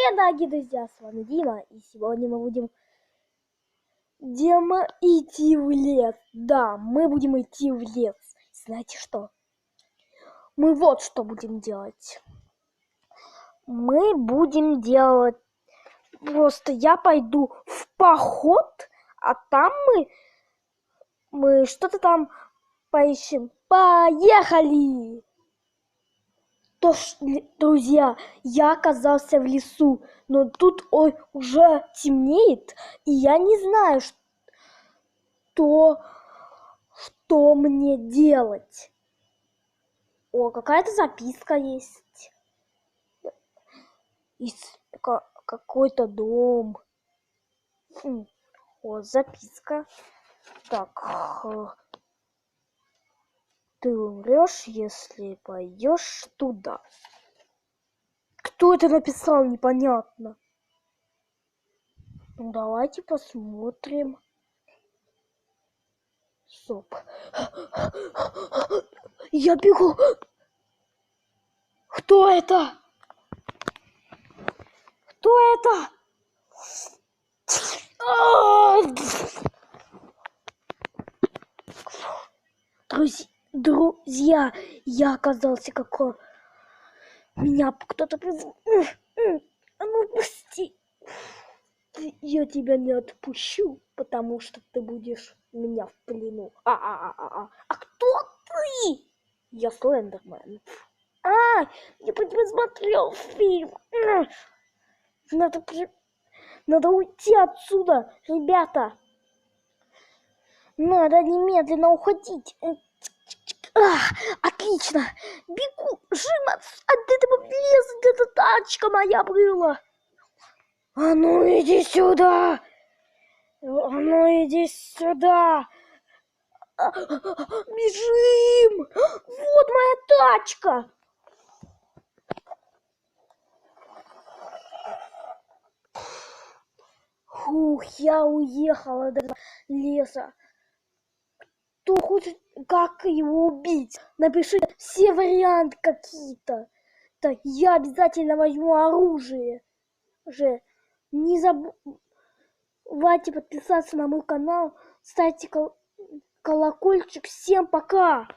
Привет, дорогие друзья, с вами Дима, и сегодня мы будем идти в лес. Да, мы будем идти в лес. Знаете что? Мы вот что будем делать. Мы будем делать... Просто я пойду в поход, а там мы что-то там поищем. Поехали! Друзья, я оказался в лесу, но тут уже темнеет, и я не знаю, что мне делать. О, какая-то записка есть. Какой-то дом. Вот записка. Так. Ты умрешь, если пойдешь туда. Кто это написал, непонятно. Ну, давайте посмотрим. Стоп. Я бегу. Кто это? Кто это? Друзья, я оказался как меня кто-то призвал. А ну пусти. Я тебя не отпущу, потому что ты будешь у меня в плену. А кто ты? Я Слендермен. Я по тебе смотрел фильм. Надо уйти отсюда, ребята. Надо немедленно уходить. Отлично. Бегу. Жим от этого леса, где-то тачка моя была. А ну иди сюда. А ну иди сюда. Бежим. Вот моя тачка. Фух, я уехала до леса. Кто хочет, как его убить? Напишите все варианты какие-то. Так, я обязательно возьму оружие. Не забывайте подписаться на мой канал, ставьте колокольчик. Всем пока!